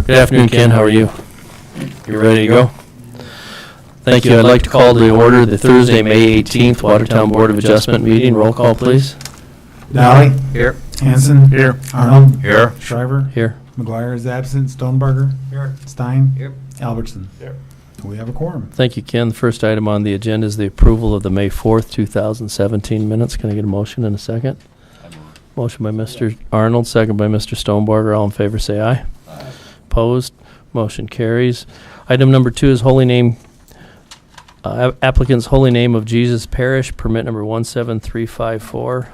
Good afternoon, Ken. How are you? You ready to go? Thank you. I'd like to call to order the Thursday, May 18th Watertown Board of Adjustment meeting. Roll call, please. Dolly? Here. Hanson? Here. Arnold? Here. Shriver? Here. McGuire is absent. Stonebarger? Here. Stein? Here. Albertson? Here. We have a quorum. Thank you, Ken. The first item on the agenda is the approval of the May 4th, 2017 minutes. Can I get a motion in a second? Motion by Mr. Arnold, second by Mr. Stonebarger. All in favor say aye. Aye. Opposed? Motion carries. Item number 2 is Holy Name, applicant's Holy Name of Jesus Parish, permit number 17354.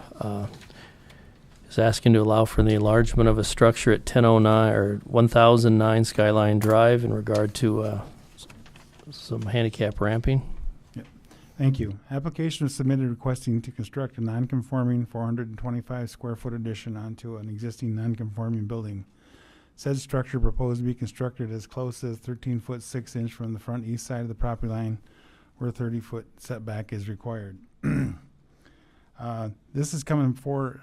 Is asking to allow for the enlargement of a structure at 1009 Skyline Drive in regard to some handicap ramping. Yep. Thank you. Application was submitted requesting to construct a non-conforming 425 square foot addition onto an existing non-conforming building. Said structure proposed to be constructed as close as 13 foot 6 inch from the front east side of the property line, where 30 foot setback is required. This is coming for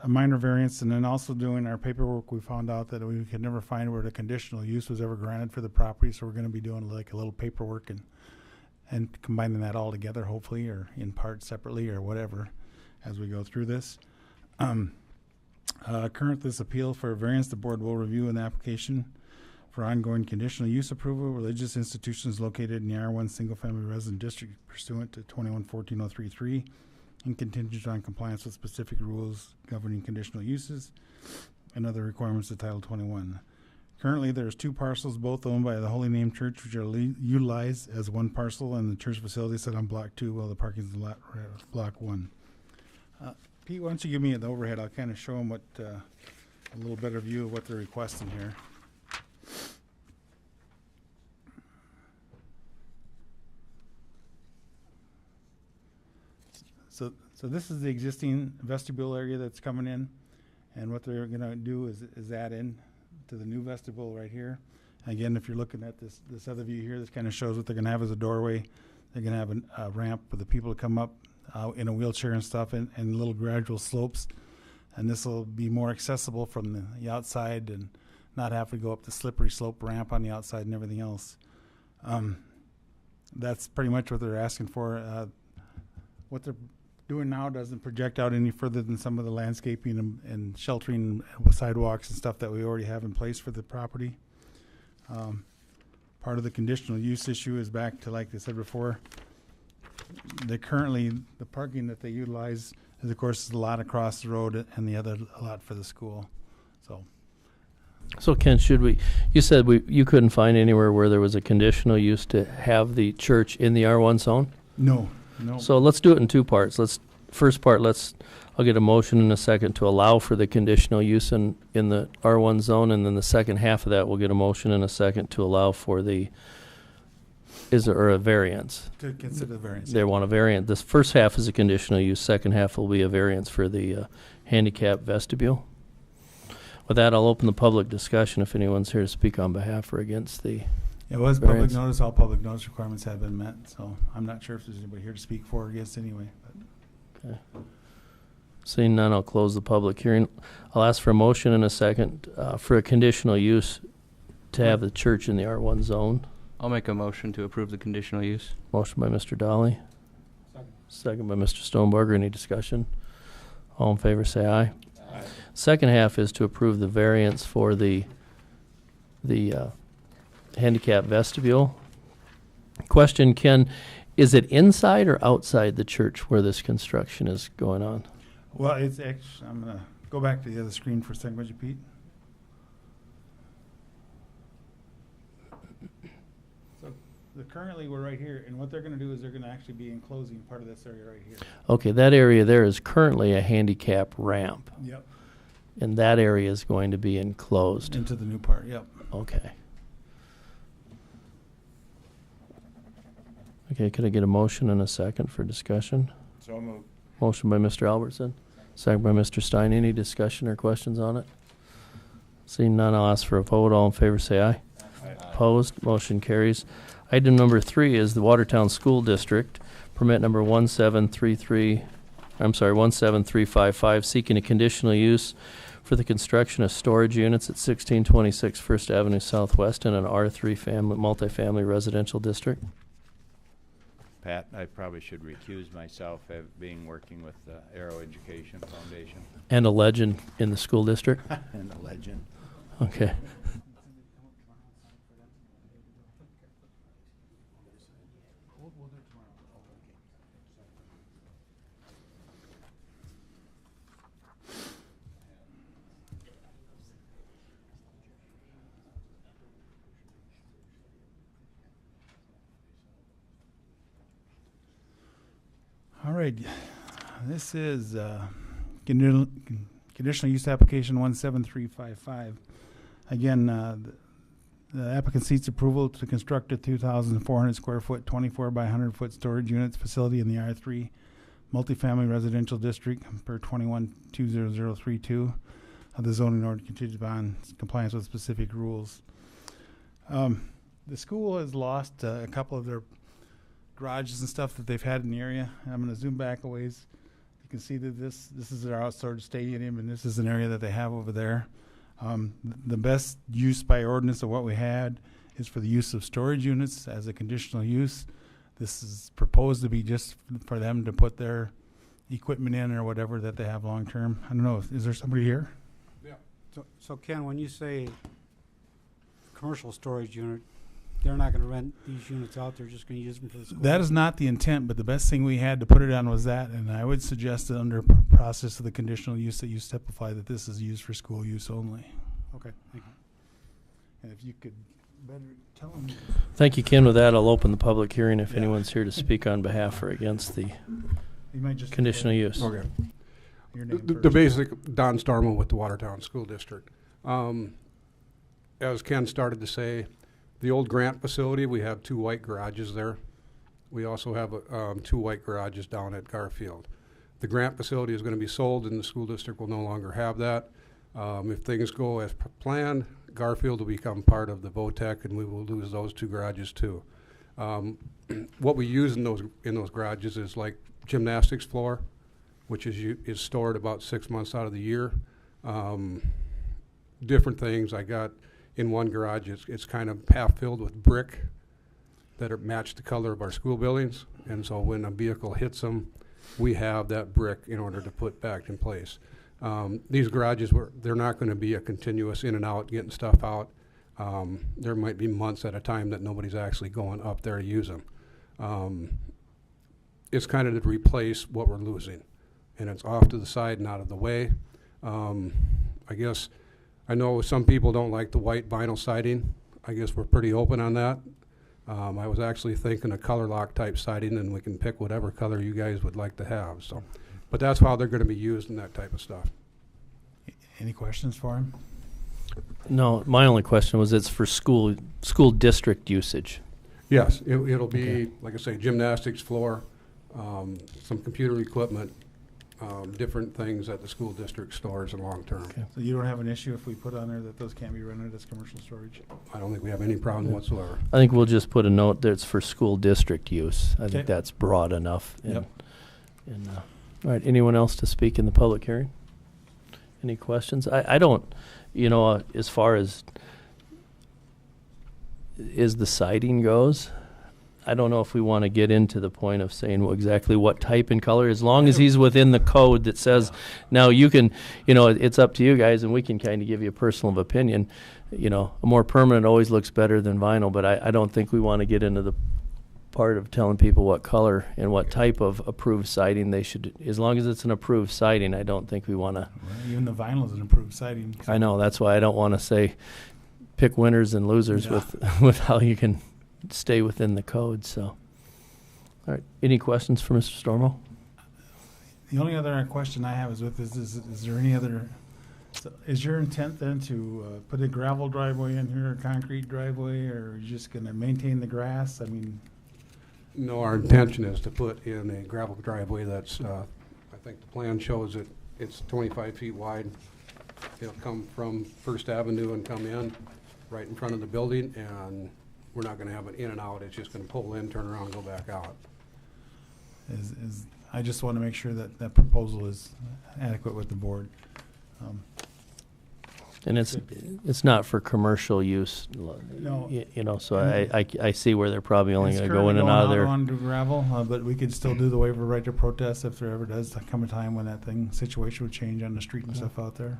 a minor variance, and then also doing our paperwork, we found out that we could never find where the conditional use was ever granted for the property, so we're going to be doing like a little paperwork and combining that all together, hopefully, or in part separately or whatever, as we go through this. Current this appeal for a variance, the board will review an application for ongoing conditional use approval. Religious institutions located in the R1 single family resident district pursuant to 21-14-033 and contingent on compliance with specific rules governing conditional uses and other requirements of Title 21. Currently, there's 2 parcels, both owned by the Holy Name Church, which are utilized as one parcel, and the church facility set on Block 2 while the parking is in Block 1. Pete, why don't you give me the overhead? I'll kind of show them what a little better view of what they're requesting here. So this is the existing vestibule area that's coming in, and what they're going to do is add in to the new vestibule right here. Again, if you're looking at this other view here, this kind of shows what they're going to have as a doorway. They're going to have a ramp for the people to come up in a wheelchair and stuff, and little gradual slopes, and this will be more accessible from the outside and not have to go up the slippery slope ramp on the outside and everything else. That's pretty much what they're asking for. What they're doing now doesn't project out any further than some of the landscaping and sheltering sidewalks and stuff that we already have in place for the property. Part of the conditional use issue is back to, like I said before, the parking that they utilize is, of course, the lot across the road and the other lot for the school. So Ken, you said you couldn't find anywhere where there was a conditional use to have the church in the R1 zone? No. So let's do it in 2 parts. I'll get a motion in a second to allow for the conditional use in the R1 zone, and then the second half of that we'll get a motion in a second to allow for a variance? To consider the variance. They want a variance. This first half is a conditional use. Second half will be a variance for the handicap vestibule. With that, I'll open the public discussion if anyone's here to speak on behalf or against the It was variance. public notice. All public notice requirements have been met, so I'm not sure if there's anybody here to speak for or against anyway. Okay. Seeing none, I'll close the public hearing. I'll ask for a motion in a second for a conditional use to have the church in the R1 zone. I'll make a motion to approve the conditional use. Motion by Mr. Dolly. Second by Mr. Stonebarger. Any discussion? All in favor say aye. Aye. Second half is to approve the variance for the handicap vestibule. Question, Ken, is it inside or outside the church where this construction is going on? Well, it's actually, I'm going to go back to the other screen for a second, would you, Pete? Currently we're right here, and what they're going to do is they're going to actually be enclosing part of this area right here. Okay, that area there is currently a handicap ramp. Yep. And that area is going to be enclosed. Into the new part, yep. Okay. Okay, could I get a motion and a second for discussion? So moved. Motion by Mr. Albertson, second by Mr. Stein. Any discussion or questions on it? Seeing none, I'll ask for a vote. All in favor say aye. Aye. Opposed, motion carries. Item number 3 is the Watertown School District, permit number 17355, seeking a conditional use for the construction of storage units at 1626 First Avenue Southwest in an R3 multifamily residential district. Pat, I probably should recuse myself, being working with the Arrow Education Foundation. And a legend in the school district? And a legend. Okay. All right, this is conditional use application 17355. Again, the applicant seeks approval to construct a 2,400 square foot, 24 by 100 foot storage units facility in the R3 multifamily residential district per 21-20032 of the zoning ordinance contingent upon compliance with specific rules. The school has lost a couple of their garages and stuff that they've had in the area. I'm going to zoom back a ways. You can see that this is their outdoor stadium, and this is an area that they have over there. The best use by ordinance of what we had is for the use of storage units as a conditional use. This is proposed to be just for them to put their equipment in or whatever that they have long term. I don't know. Is there somebody here? Yeah. So Ken, when you say commercial storage unit, they're not going to rent these units out. They're just going to use them for the school. That is not the intent, but the best thing we had to put it on was that, and I would suggest that under process of the conditional use that you stipulate that this is used for school use only. Okay. Thank you. And if you could better tell them. Thank you, Ken. With that, I'll open the public hearing if Yeah. anyone's here to speak on behalf or against the You might just conditional use. Okay. Your name The first. basic, Don Starmo with the Watertown School District. As Ken started to say, the old Grant facility, we have 2 white garages there. We also have 2 white garages down at Garfield. The Grant facility is going to be sold, and the school district will no longer have that. If things go as planned, Garfield will become part of the VOTEC, and we will lose those 2 garages too. What we use in those garages is like gymnastics floor, which is stored about 6 months out of the year. Different things. I got in one garage, it's kind of half filled with brick that are match the color of our school buildings, and so when a vehicle hits them, we have that brick in order to put back in place. These garages, they're not going to be a continuous in and out, getting stuff out. There might be months at a time that nobody's actually going up there to use them. It's kind of to replace what we're losing, and it's off to the side and out of the way. I guess I know some people don't like the white vinyl siding. I guess we're pretty open on that. I was actually thinking a color lock type siding, and we can pick whatever color you guys would like to have. So, but that's how they're going to be used in that type of stuff. Any questions for him? No, my only question was it's for school district usage. Yes, it'll be, Okay. like I say, gymnastics floor, some computer equipment, different things that the school district stores in long term. Okay. So you don't have an issue if we put on there that those can't be rented as commercial storage? I don't think we have any problem Yeah. whatsoever. I think we'll just put a note that it's for school district use. I Okay. think that's broad enough. Yep. All right, anyone else to speak in the public hearing? Any questions? I don't, as far as the siding goes, I don't know if we want to get into the point of saying exactly what type and color, as long as he's within the code that says, now you can, it's up to you guys, and we can kind of give you a personal opinion. A more permanent always looks better than vinyl, but I don't think we want to get into the part of telling people what color and what type of approved siding they should, as long as it's an approved siding, I don't think we want to. Well, even the vinyl is an improved siding. I know, that's why I don't want to say pick winners and losers Yeah. with how you can stay within the code. So, all right, any questions for Mr. Stormo? The only other question I have is with this, is there any other, is your intent then to put a gravel driveway in here, a concrete driveway, or are you just going to maintain the grass? I mean, No, our intention is to put in a gravel driveway that's, I think the plan shows it, it's 25 feet wide. It'll come from First Avenue and come in right in front of the building, and we're not going to have it in and out. It's just going to pull in, turn around, go back out. I just want to make sure that that proposal is adequate with the board. And it's not for commercial use, No. you know, so I see where they're probably only It's going to go in and currently out of going there. onto gravel, but we could still do the waiver right to protest if there ever does come a time when that situation would change on the street and stuff out there.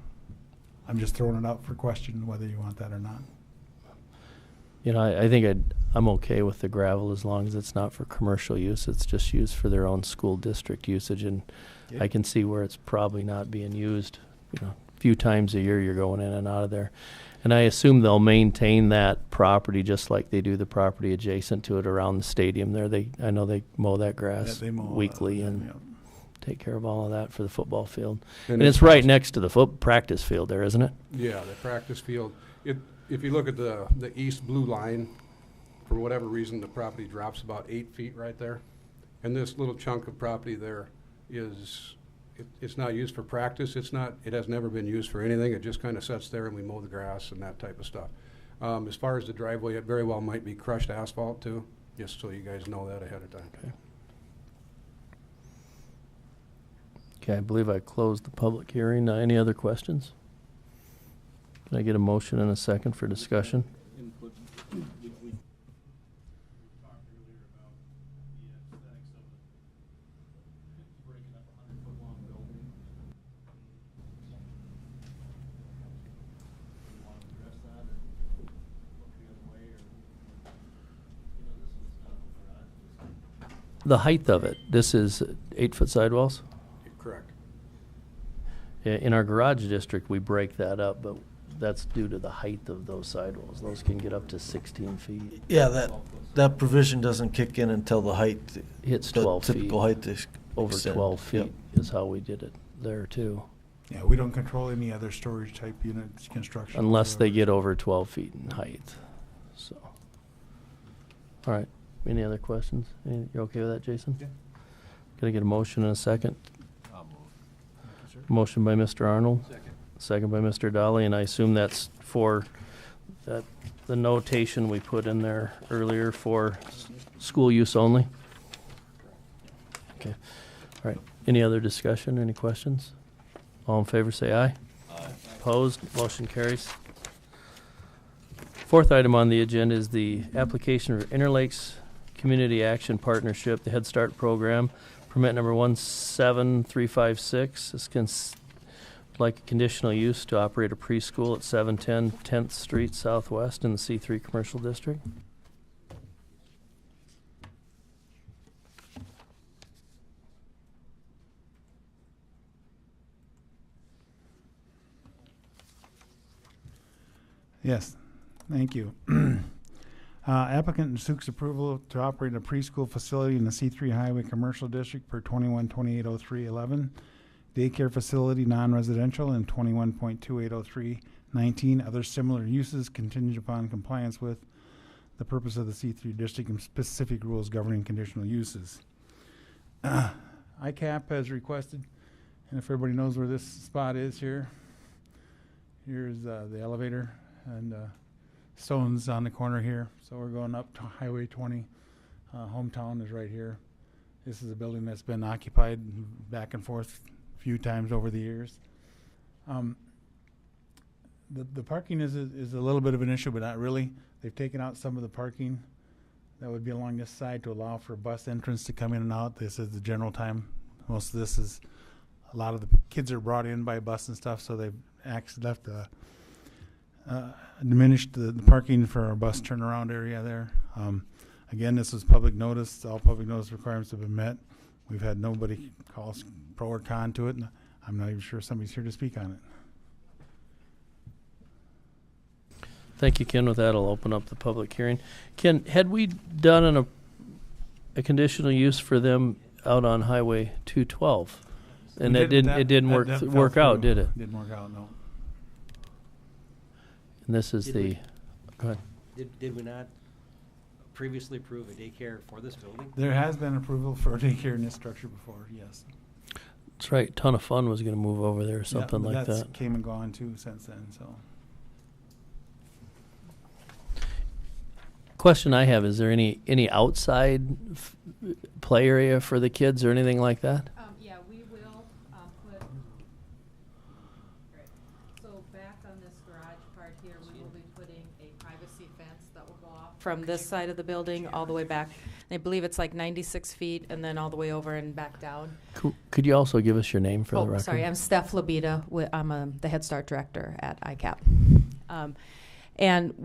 I'm just throwing it out for question whether you want that or not. You know, I think I'm okay with the gravel as long as it's not for commercial use. It's just used for their own school district usage, and I can see where it's probably not being used, you know. Few times a year you're going in and out of there, and I assume they'll maintain that property just like they do the property adjacent to it around the stadium there. I know they mow that grass They mow weekly that, and yeah. take care of all of that for the football field. And And it's right next to the practice field there, isn't it? Yeah, the practice field. If you look at the east blue line, for whatever reason, the property drops about 8 feet right there. And this little chunk of property there it's not used for practice. It has never been used for anything. It just kind of sits there and we mow the grass and that type of stuff. As far as the driveway, it very well might be crushed asphalt too, just so you guys know that ahead of time. Okay, I believe I closed the public hearing. Any other questions? Can I get a motion and a second for discussion? The height of it, this is 8-foot sidewalls? Correct. In our garage district, we break that up, but that's due to the height of those sidewalls. Those can get up to 16 feet. Yeah, that provision doesn't kick in until the height. Hits the 12 feet. typical height is Over extend. 12 feet Yep. is how we did it there too. Yeah, we don't control any other storage type units construction. Unless they whatsoever. get over 12 feet in height, so. All right, any other questions? You okay with that, Jason? Yeah. Can I get a motion and a second? I'll move. Motion by Mr. Arnold. Second by Mr. Dolly, and I assume that's for the notation we put in there earlier for school use only? Okay, all right. Any other discussion, any questions? All in favor, say aye. Aye. Opposed, motion carries. Fourth item on the agenda is the application for Interlakes Community Action Partnership, the Head Start Program, permit number 17356. This can like a conditional use to operate a preschool at 710 10th Street Southwest in the C3 Commercial District. Yes, thank you. Applicant seeks approval to operate a preschool facility in the C3 Highway Commercial District per 21280311. Daycare facility non-residential and 21.280319. Other similar uses contingent upon compliance with the purpose of the C3 district and specific rules governing conditional uses. ICAP has requested, and if everybody knows where this spot is here, here's the elevator and Stone's on the corner here. So we're going up to Highway 20. Hometown is right here. This is a building that's been occupied back and forth a few times over the years. The parking is a little bit of an issue, but not really. They've taken out some of the parking that would be along this side to allow for bus entrance to come in and out. This is the general time. Most of this is, a lot of the kids are brought in by bus and stuff, so they've actually left diminished the parking for our bus turnaround area there. Again, this is public notice. All public notice requirements have been met. We've had nobody call us pro or con to it, and I'm not even sure somebody's here to speak on it. Thank you, Ken. With that, I'll open up the public hearing. Ken, had we done a conditional use for them out on Highway 212? And it didn't work out, did it? Didn't work out, no. And this is Did the, we- go ahead. Did we not previously approve a daycare for this building? There has been approval for a daycare in this structure before, yes. That's right. Ton of Fun was going to move over there or something Yeah, but like that's that. came and gone too since then, so. Question I have, is there any outside play area for the kids or anything like that? Yeah, we will put, right, so back on this garage from this side of the building all the way back. I believe it's like 96 feet and then all the way over and back down. Could you also give us your name for the record? Sorry, I'm Steph Labita. I'm the Head Start Director at ICAP. And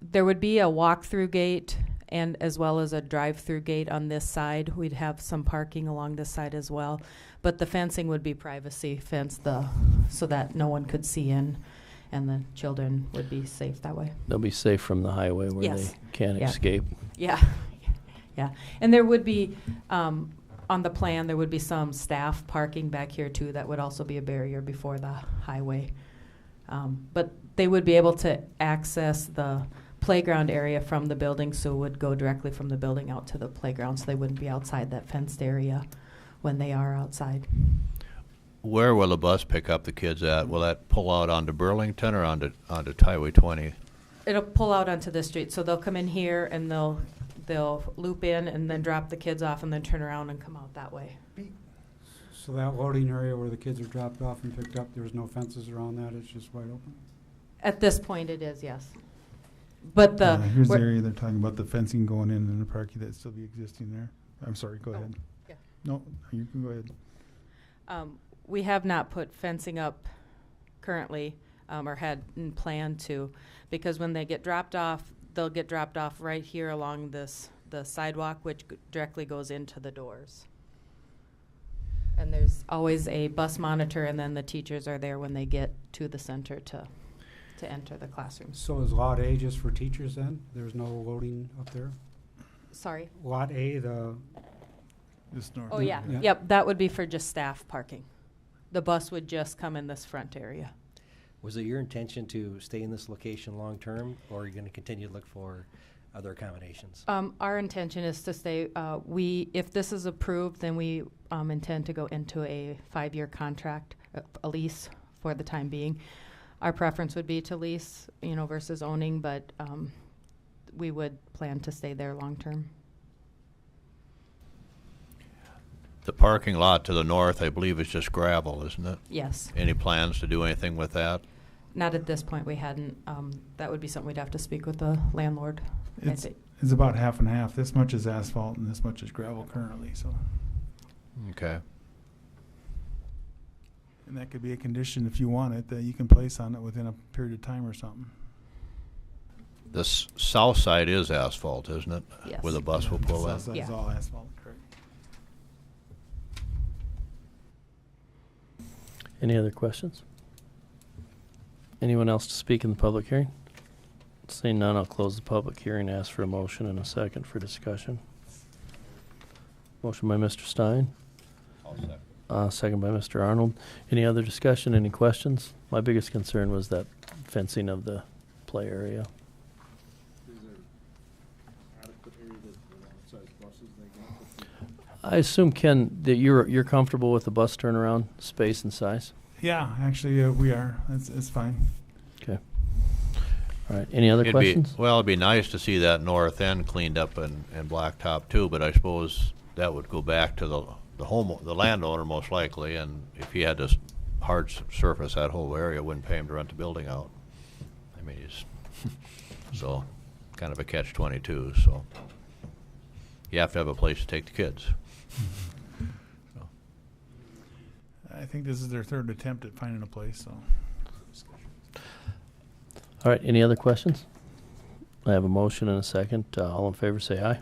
there would be a walk-through gate and as well as a drive-through gate on this side. We'd have some parking along this side as well. But the fencing would be privacy fence so that no one could see in and the children would be safe that way. They'll be safe from the highway where Yes. they can't Yeah. escape. Yeah, yeah. And there would be, on the plan, there would be some staff parking back here too. That would also be a barrier before the highway. But they would be able to access the playground area from the building, so it would go directly from the building out to the playground, so they wouldn't be outside that fenced area when they are outside. Where will the bus pick up the kids at? Will that pull out onto Burlington or onto Highway 20? It'll pull out onto the street, so they'll come in here and they'll loop in and then drop the kids off and then turn around and come out that way. So that loading area where the kids are dropped off and picked up, there's no fences around that, it's just wide open? At this point, it is, yes. But Here's the area they're talking about, the fencing going in and the parking that'd still be existing there. I'm sorry, go ahead. yeah. No, you can go ahead. We have not put fencing up currently, or hadn't planned to, because when they get dropped off, they'll get dropped off right here along the sidewalk, which directly goes into the doors. And there's always a bus monitor, and then the teachers are there when they get to the center to enter the classrooms. So is Lot A just for teachers then? There's no loading up there? Sorry? Lot A, Just north. Oh, yeah. Yeah. Yep, that would be for just staff parking. The bus would just come in this front area. Was it your intention to stay in this location long-term, or are you going to continue to look for other accommodations? Our intention is to stay, if this is approved, then we intend to go into a 5-year contract, a lease for the time being. Our preference would be to lease, versus owning, but we would plan to stay there long-term. The parking lot to the north, I believe, is just gravel, isn't it? Yes. Any plans to do anything with that? Not at this point, we hadn't. That would be something we'd have to speak with the landlord. I It's think. about half and half. This much is asphalt and this much is gravel currently, so. Okay. And that could be a condition if you want it, that you can place on it within a period of time or something. The south side is asphalt, isn't it? Yes. Where the bus will pull in. South side's Yeah. all asphalt, correct. Any other questions? Anyone else to speak in the public hearing? Seeing none, I'll close the public hearing, ask for a motion and a second for discussion. Motion by Mr. Stein. I'll second. Second by Mr. Arnold. Any other discussion, any questions? My biggest concern was that fencing of the play area. Is there adequate area that size buses they can put? I assume, Ken, that you're comfortable with the bus turnaround space and size? Yeah, actually, we are. It's fine. Okay. All right. Any other questions? It'd be nice to see that north end cleaned up and blacktop too, but I suppose that would go back to the landowner most likely, and if he had to hard surface that whole area, it wouldn't pay him to rent the building out. I mean, so kind of a catch-22. So you have to have a place to take the kids. So. I think this is their third attempt at finding a place, so. All right. Any other questions? I have a motion and a second. All in favor, say aye.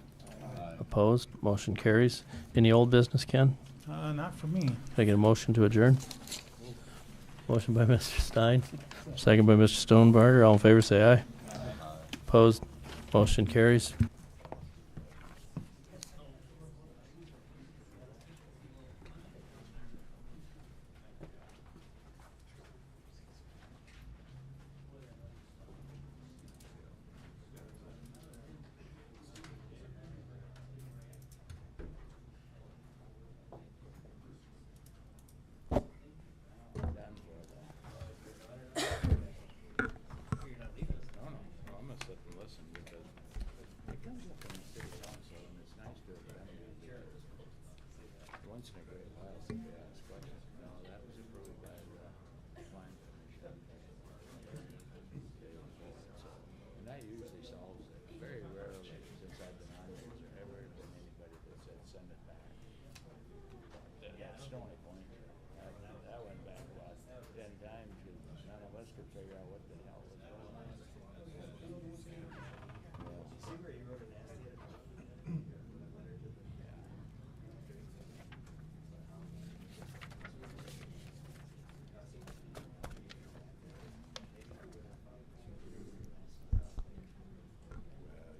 Opposed? Motion carries. Any old business, Ken? Not for me. Can I get a motion to adjourn? Motion by Mr. Stein, second by Mr. Stonebarger. All in favor, say aye. Opposed? Motion carries. Once in a great while, somebody asks questions. No, that was approved by the plan commission. And that usually solves it. could figure out what the hell was going on. Well,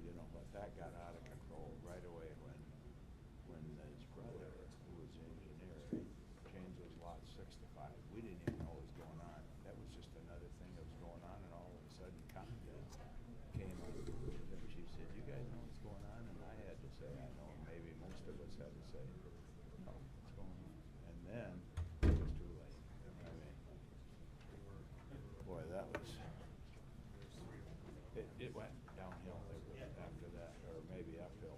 you know what, that got out of control right away when his brother, who was the engineer, changed those lots 6 to 5. We didn't even know what was going on. That was just another thing that was going on, and all of a sudden, Connie came up, and she said, "You guys know what's going on?" And I had to say, "I know." Maybe most of us had to say, "No, what's going on?" And then it was too late. I mean, boy, that was. It went downhill after that, or maybe uphill.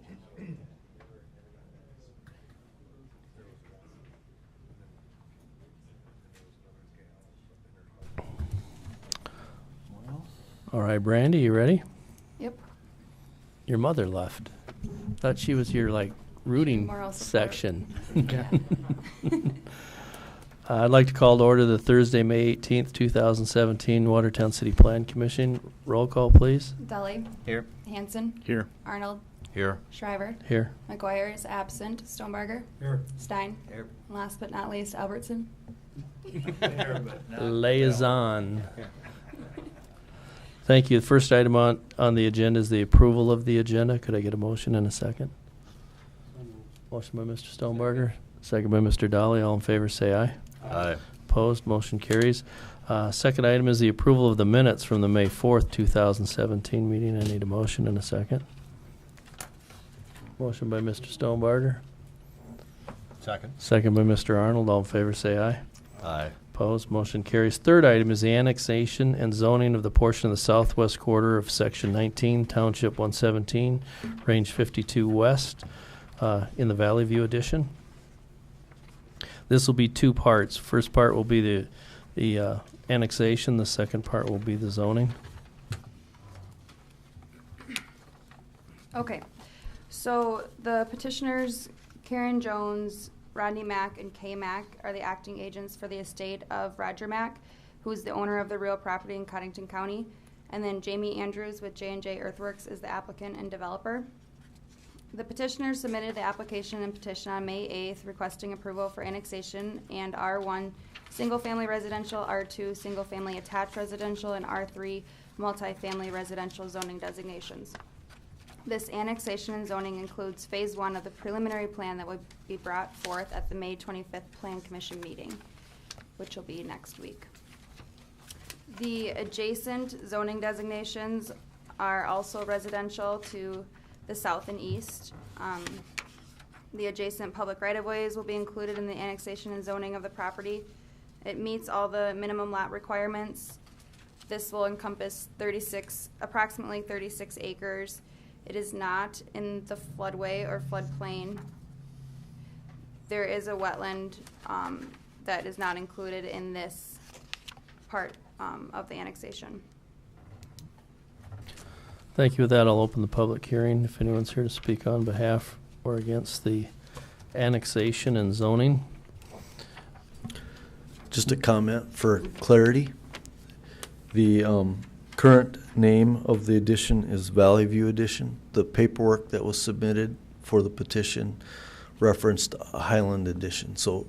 All right, Brandy, you ready? Yep. Your mother left. Thought she was your like rooting Moral support. section. Yeah. I'd like to call to order the Thursday, May 18th, 2017 Watertown City Plan Commission. Roll call, please. Deli. Here. Hanson. Here. Arnold. Here. Shriver. Here. McGuire is absent. Stonebarger. Here. Stein. Here. And last but not least, Albertson. Liaison. Thank you. The first item on the agenda is the approval of the agenda. Could I get a motion and a second? Motion by Mr. Stonebarger, second by Mr. Dolly. All in favor say aye. Aye. Opposed, motion carries. Second item is the approval of the minutes from the May 4th, 2017 meeting. I need a motion and a second. Motion by Mr. Stonebarger, Second. second by Mr. Arnold. All in favor say aye. Aye. Opposed, motion carries. Third item is the annexation and zoning of the portion of the southwest quarter of Section 19, Township 117, Range 52 West, in the Valley View Edition. This will be two parts. First part will be the annexation. The second part will be the zoning. Okay. So the petitioners, Karen Jones, Rodney Mack, and Kay Mack, are the acting agents for the estate of Roger Mack, who is the owner of the real property in Cottington County. And then Jamie Andrews with J&J Earthworks is the applicant and developer. The petitioners submitted the application and petition on May 8th requesting approval for annexation and R1 single-family residential, R2 single-family attached residential, and R3 multifamily residential zoning designations. This annexation and zoning includes Phase 1 of the preliminary plan that would be brought forth at the May 25th Plan Commission meeting, which will be next week. The adjacent zoning designations are also residential to the south and east. The adjacent public right-of-ways will be included in the annexation and zoning of the property. It meets all the minimum lot requirements. This will encompass approximately 36 acres. It is not in the floodway or floodplain. There is a wetland that is not included in this part of the annexation. Thank you. With that, I'll open the public hearing. If anyone's here to speak on behalf or against the annexation and zoning. Just a comment for clarity. The current name of the edition is Valley View Edition. The paperwork that was submitted for the petition referenced Highland Edition. So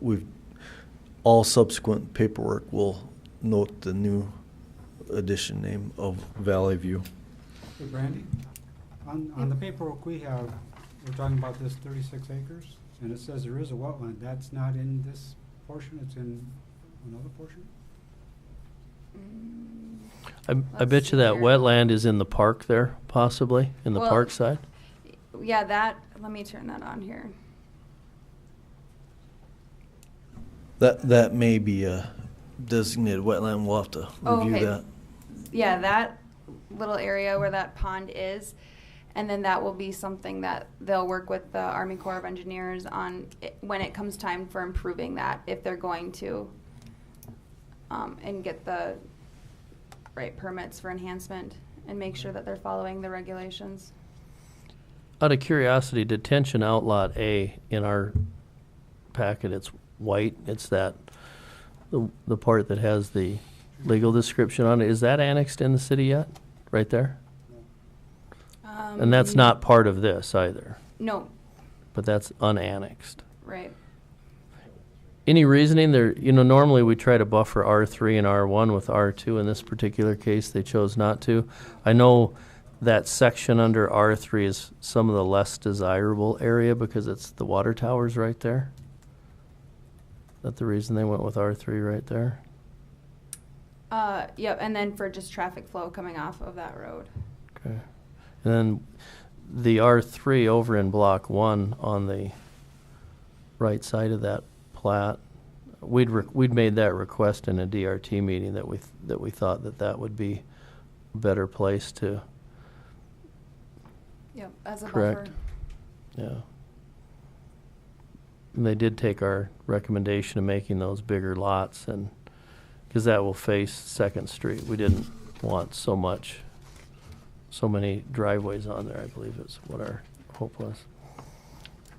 all subsequent paperwork will note the new edition name of Valley View. Hey, Brandy, on the paperwork we have, we're talking about this 36 acres, and it says there is a wetland. That's not in this portion, it's in another portion? I bet you that Here. wetland is in the park there, possibly, in the Well, park side. Yeah, let me turn that on here. That may be a designated wetland. We'll have to Oh, review okay. that. Yeah, that little area where that pond is, and then that will be something that they'll work with the Army Corps of Engineers on when it comes time for improving that, if they're going to, and get the right permits for enhancement and make sure that they're following the regulations. Out of curiosity, detention outlot A in our packet, it's white. It's the part that has the legal description on it. Is that annexed in the city yet? Right there? And that's not part of this either, No, but that's unannexed. right. Any reasoning there? Normally we try to buffer R3 and R1 with R2. In this particular case, they chose not to. I know that section under R3 is some of the less desirable area because it's the water towers right there. Is that the reason they went with R3 right there? Yep, and then for just traffic flow coming off of that road. Okay. And then the R3 over in Block 1 on the right side of that plat, we'd made that request in a DRT meeting that we thought that would be a better place to Yep, as a correct. buffer. Yeah. And they did take our recommendation of making those bigger lots, and because that will face Second Street. We didn't want so many driveways on there, I believe is what our hope was.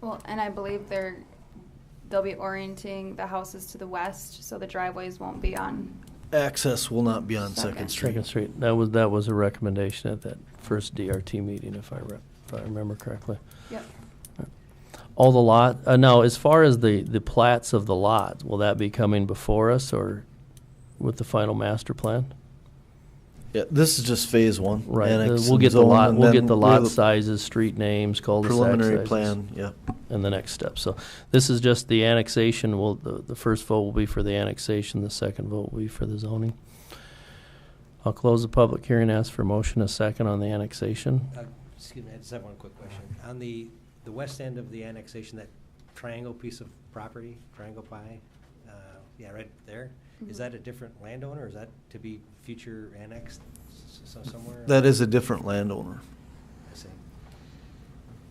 Well, and I believe they'll be orienting the houses to the west, so the driveways won't be on. Access will not be on Second Street. Second Street. That was a recommendation at that first DRT meeting, if I remember correctly. Yep. All the lot, now, as far as the plats of the lots, will that be coming before us or with the final master plan? Yeah, this is just phase one. Right, Annex we'll get and the zone, lot, and we'll then get the we're lot sizes, street names, cul-de-sac Preliminary sizes. plan, yeah. And the next step. So this is just the annexation. The first vote will be for the annexation. The second vote will be for the zoning. I'll close the public hearing. Ask for motion a second on the annexation. Excuse me, I just have one quick question. On the west end of the annexation, that triangle piece of property, triangle pie, yeah, right there, is that a different landowner, or is that to be future annexed somewhere? That is a different landowner. I see.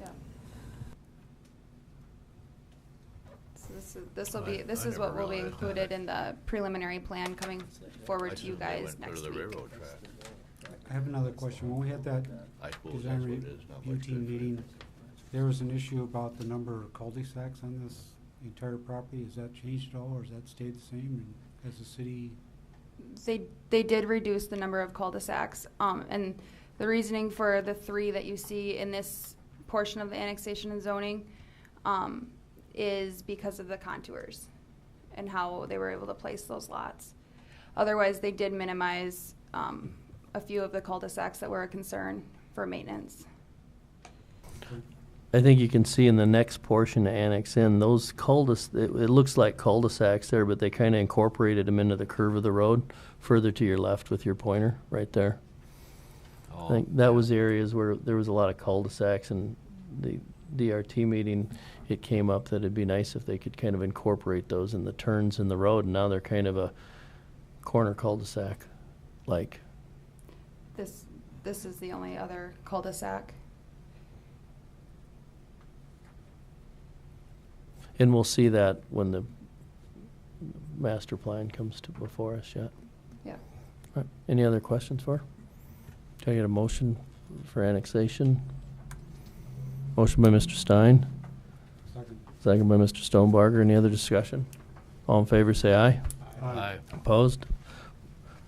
Yeah. So this is what will be included in the preliminary plan coming forward to you guys next week. I have another question. When we had that I suppose design that's what it is, not review much team different. meeting, there was an issue about the number of cul-de-sacs on this entire property. Has that changed at all, or has that stayed the same? And has the city? They did reduce the number of cul-de-sacs, and the reasoning for the 3 that you see in this portion of the annexation and zoning is because of the contours and how they were able to place those lots. Otherwise, they did minimize a few of the cul-de-sacs that were a concern for maintenance. I think you can see in the next portion to annex in, those it looks like cul-de-sacs there, but they kind of incorporated them into the curve of the road further to your left with your pointer right there. I think that was the areas where there was a lot of cul-de-sacs, and the DRT meeting, it came up that it'd be nice if they could kind of incorporate those in the turns in the road, and now they're kind of a corner cul-de-sac like. This is the only other cul-de-sac. And we'll see that when the master plan comes to before us yet. Yeah. All right. Any other questions for her? Can I get a motion for annexation? Motion by Mr. Stein. Second. Second by Mr. Stonebarger. Any other discussion? All in favor, say aye. Aye. Opposed?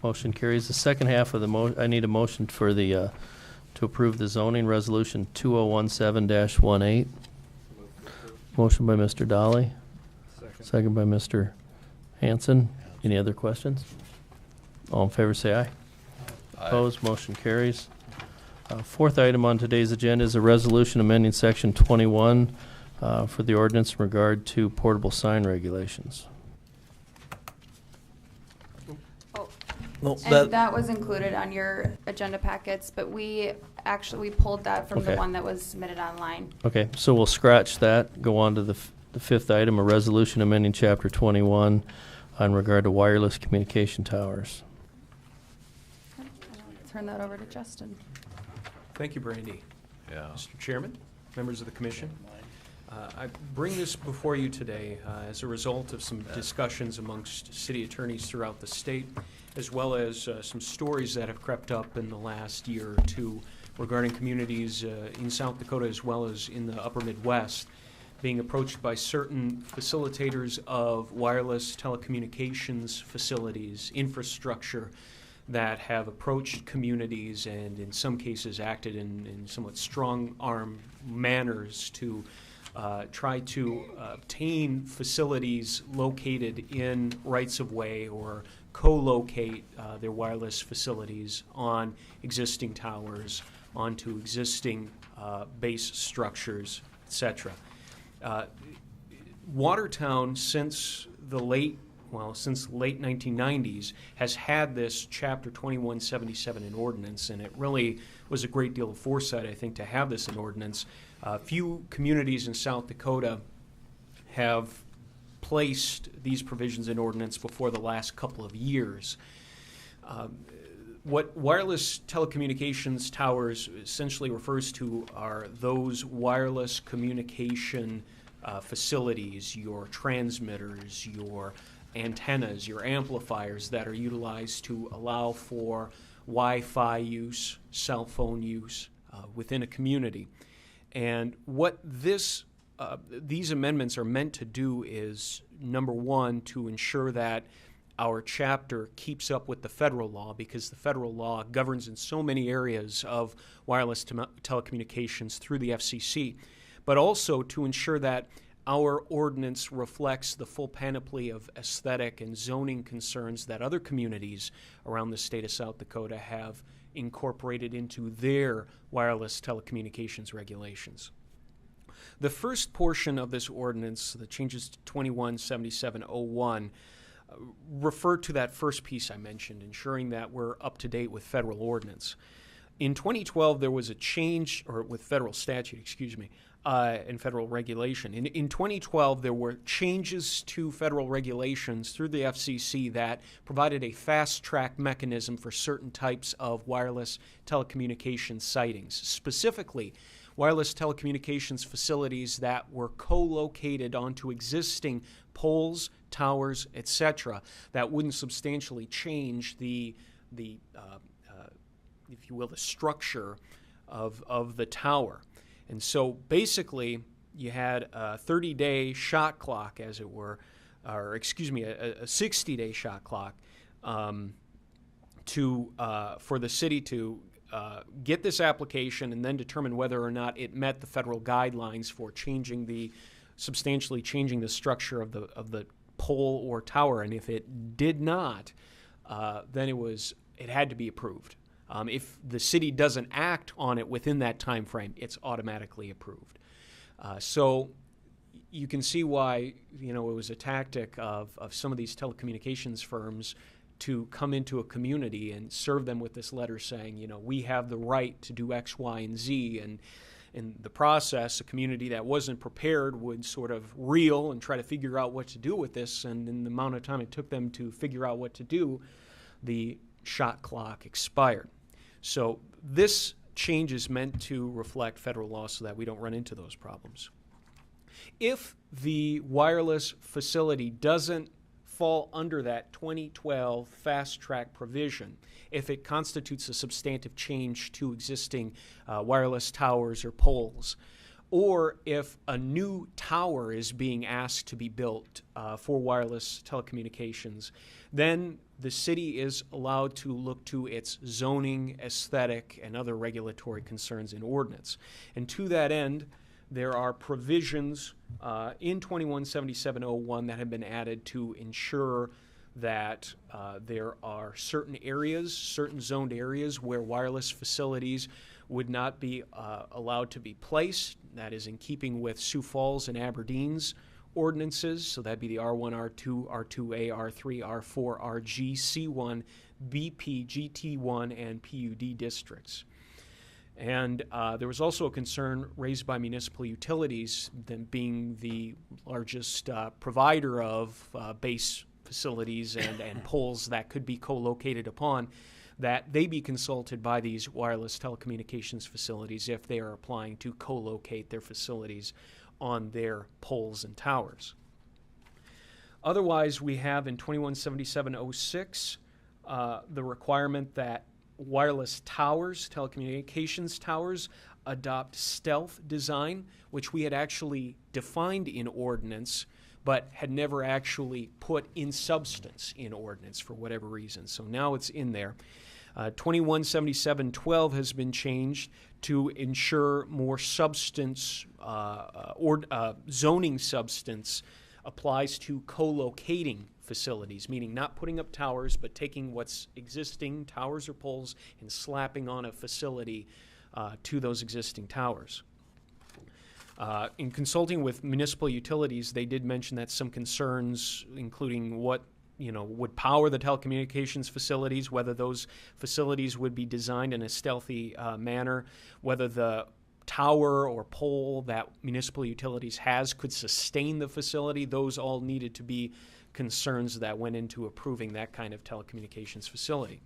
Motion carries. The second half of the I need a motion for the, to approve the zoning resolution 2017-18. Motion by Mr. Dolly. Second by Mr. Hanson. Any other questions? All in favor, say aye. Opposed? Motion carries. Fourth item on today's agenda is a resolution amending section 21 for the ordinance in regard to portable sign regulations. Oh, No, and that was included on your agenda packets, but we pulled that from the Okay. one that was submitted online. Okay, so we'll scratch that, go on to the fifth item, a resolution amending chapter 21 in regard to wireless communication towers. Turn that over to Justin. Thank you, Brandy. Yeah. Mr. Chairman, members of the commission. I bring this before you today as a result of some discussions amongst city attorneys throughout the state, as well as some stories that have crept up in the last year or two regarding communities in South Dakota as well as in the upper Midwest being approached by certain facilitators of wireless telecommunications facilities, infrastructure, that have approached communities and in some cases acted in somewhat strong-arm manners to try to obtain facilities located in rights-of-way or co-locate their wireless facilities on existing towers, onto existing base structures, etc. Watertown, since late 1990s, has had this Chapter 2177 in ordinance, and it really was a great deal of foresight, I think, to have this in ordinance. Few communities in South Dakota have placed these provisions in ordinance before the last couple of years. What wireless telecommunications towers essentially refers to are those wireless communication facilities, your transmitters, your antennas, your amplifiers that are utilized to allow for Wi-Fi use, cell phone use within a community. And what these amendments are meant to do is, number one, to ensure that our chapter keeps up with the federal law, because the federal law governs in so many areas of wireless telecommunications through the FCC, but also to ensure that our ordinance reflects the full panoply of aesthetic and zoning concerns that other communities around the state of South Dakota have incorporated into their wireless telecommunications regulations. The first portion of this ordinance, the changes to 217701, refer to that first piece I mentioned, ensuring that we're up to date with federal ordinance. In 2012, there was a change, or with federal statute, and federal regulation. In 2012, there were changes to federal regulations through the FCC that provided a fast-track mechanism for certain types of wireless telecommunications sightings. Specifically, wireless telecommunications facilities that were co-located onto existing poles, towers, etc., that wouldn't substantially change the if you will, the structure of the tower. And so basically, you had a 30-day shot clock, as it were, or excuse me, a 60-day shot clock for the city to get this application and then determine whether or not it met the federal guidelines for substantially changing the structure of the pole or tower. And if it did not, then it had to be approved. If the city doesn't act on it within that time frame, it's automatically approved. So you can see why it was a tactic of some of these telecommunications firms to come into a community and serve them with this letter saying, we have the right to do X, Y, and Z. And in the process, a community that wasn't prepared would sort of reel and try to figure out what to do with this. And in the amount of time it took them to figure out what to do, the shot clock expired. So this change is meant to reflect federal law so that we don't run into those problems. If the wireless facility doesn't fall under that 2012 fast track provision, if it constitutes a substantive change to existing wireless towers or poles, or if a new tower is being asked to be built for wireless telecommunications, then the city is allowed to look to its zoning, aesthetic, and other regulatory concerns in ordinance. And to that end, there are provisions in 217701 that have been added to ensure that there are certain areas, certain zoned areas where wireless facilities would not be allowed to be placed. That is in keeping with Sioux Falls and Aberdeen's ordinances. So that'd be the R1, R2, R2A, R3, R4, RG, C1, BP, GT1, and PUD districts. And there was also a concern raised by municipal utilities, them being the largest provider of base facilities and poles that could be co-located upon, that they be consulted by these wireless telecommunications facilities if they are applying to co-locate their facilities on their poles and towers. Otherwise, we have in 217706 the requirement that wireless towers, telecommunications towers, adopt stealth design, which we had actually defined in ordinance, but had never actually put in substance in ordinance for whatever reason. So now it's in there. 217712 has been changed to ensure more substance, zoning substance applies to co-locating facilities, meaning not putting up towers, but taking what's existing, towers or poles, and slapping on a facility to those existing towers. In consulting with municipal utilities, they did mention that some concerns, including what would power the telecommunications facilities, whether those facilities would be designed in a stealthy manner, whether the tower or pole that municipal utilities has could sustain the facility. Those all needed to be concerns that went into approving that kind of telecommunications facility.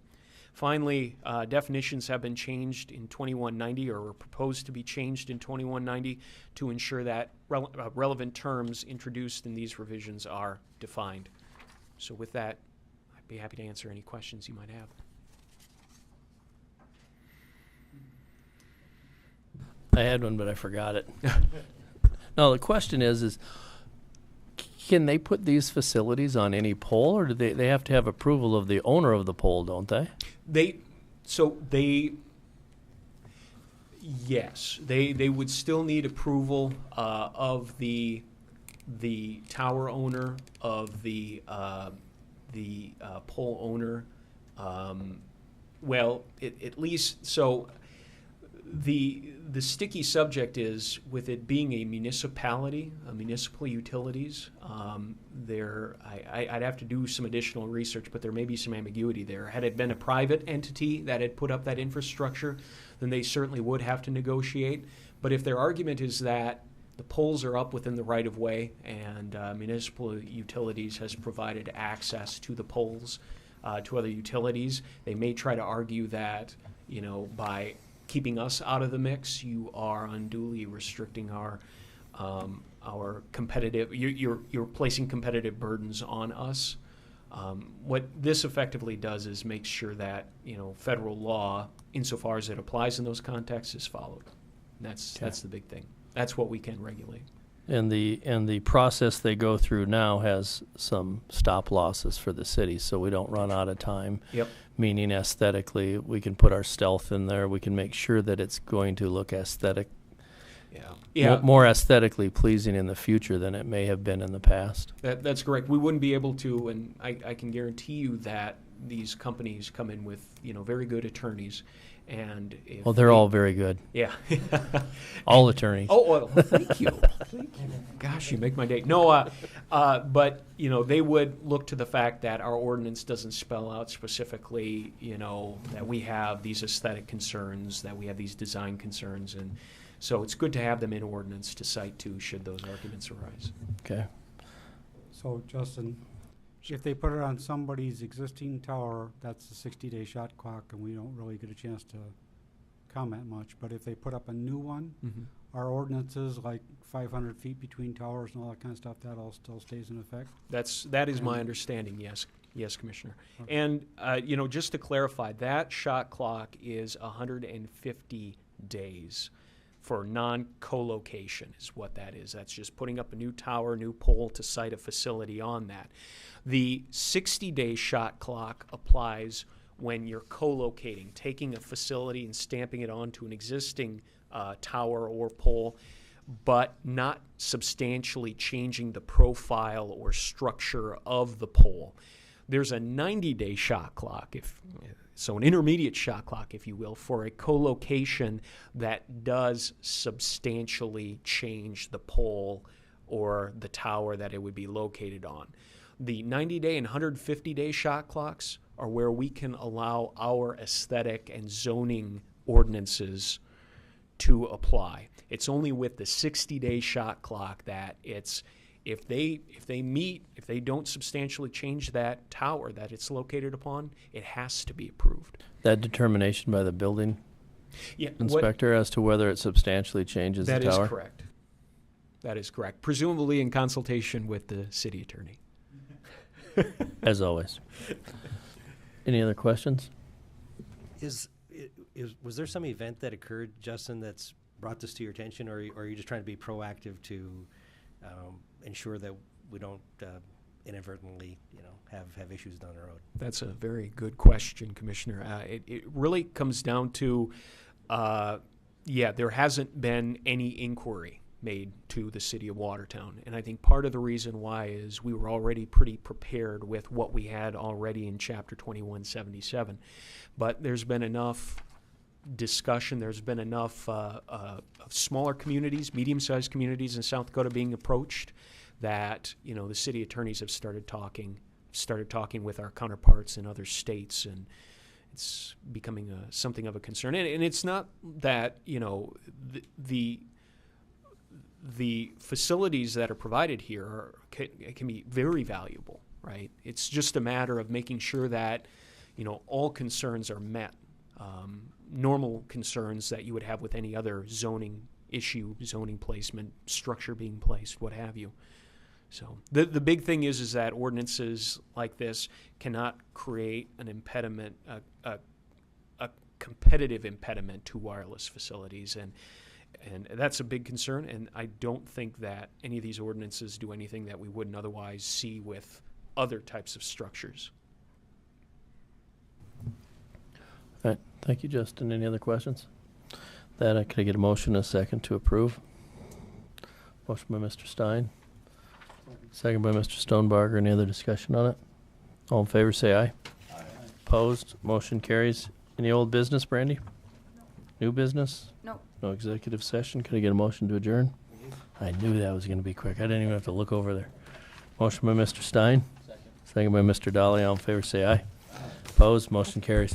Finally, definitions have been changed in 2190 or were proposed to be changed in 2190 to ensure that relevant terms introduced in these revisions are defined. So with that, I'd be happy to answer any questions you might have. I had one, but I forgot it. No, the question is can they put these facilities on any pole, or do they have to have approval of the owner of the pole, don't they? Yes, they would still need approval of the tower owner, of the pole owner. At least so. The sticky subject is, with it being a municipality, municipal utilities, I'd have to do some additional research, but there may be some ambiguity there. Had it been a private entity that had put up that infrastructure, then they certainly would have to negotiate. But if their argument is that the poles are up within the right-of-way and municipal utilities has provided access to the poles to other utilities, they may try to argue that, by keeping us out of the mix, you are unduly restricting our competitive. You're placing competitive burdens on us. What this effectively does is make sure that federal law, insofar as it applies in those contexts, is followed. And that's the big thing. That's what we can regulate. And the process they go through now has some stop losses for the city, so we don't run out of time. Yep. Meaning aesthetically, we can put our stealth in there. We can make sure that it's going to look aesthetic. Yeah. More aesthetically pleasing in the future than it may have been in the past. That's correct. We wouldn't be able to, and I can guarantee you that these companies come in with very good attorneys. And if they're all very good. Yeah. All attorneys. Oh, well, thank you. Thank you. Gosh, you make my day. No, but they would look to the fact that our ordinance doesn't spell out specifically, that we have these aesthetic concerns, that we have these design concerns, and so it's good to have them in ordinance to cite to should those arguments arise. Okay. So, Justin, if they put it on somebody's existing tower, that's the 60-day shot clock, and we don't really get a chance to comment much. But if they put up a new one, our ordinances, like 500 feet between towers and all that kind of stuff, that all still stays in effect? That is my understanding, yes. Yes, Commissioner. Okay. And, just to clarify, that shot clock is 150 days for non-co-location is what that is. That's just putting up a new tower, new pole to site a facility on that. The 60-day shot clock applies when you're co-locating, taking a facility and stamping it onto an existing tower or pole, but not substantially changing the profile or structure of the pole. There's a 90-day shot clock, so an intermediate shot clock, if you will, for a co-location that does substantially change the pole or the tower that it would be located on. The 90-day and 150-day shot clocks are where we can allow our aesthetic and zoning ordinances to apply. It's only with the 60-day shot clock that it's if they don't substantially change that tower that it's located upon, it has to be approved. That determination by the building inspector as to whether it substantially changes the tower? That is correct. That is correct. Presumably in consultation with the city attorney. As always. Any other questions? Was there some event that occurred, Justin, that's brought this to your attention, or are you just trying to be proactive to ensure that we don't inadvertently, have issues down the road? That's a very good question, Commissioner. It really comes down to, there hasn't been any inquiry made to the city of Watertown. And I think part of the reason why is we were already pretty prepared with what we had already in Chapter 2177. But there's been enough discussion, there's been enough of smaller communities, medium-sized communities in South Dakota being approached that, the city attorneys have started talking with our counterparts in other states, and it's becoming something of a concern. And it's not that, the facilities that are provided here can be very valuable, right? It's just a matter of making sure that, all concerns are met. Normal concerns that you would have with any other zoning issue, zoning placement, structure being placed, what have you. So the big thing is that ordinances like this cannot create an impediment, a competitive impediment to wireless facilities, and that's a big concern. And I don't think that any of these ordinances do anything that we wouldn't otherwise see with other types of structures. All right. Thank you, Justin. Any other questions? Could I get a motion and a second to approve? Motion by Mr. Stein. Second by Mr. Stonebarger. Any other discussion on it? All in favor, say aye. Aye. Opposed? Motion carries. Any old business, Brandy? New business? No. No executive session. Could I get a motion to adjourn? I knew that was going to be quick. I didn't even have to look over there. Motion by Mr. Stein. Second by Mr. Dolly. All in favor, say aye. Opposed? Motion carries.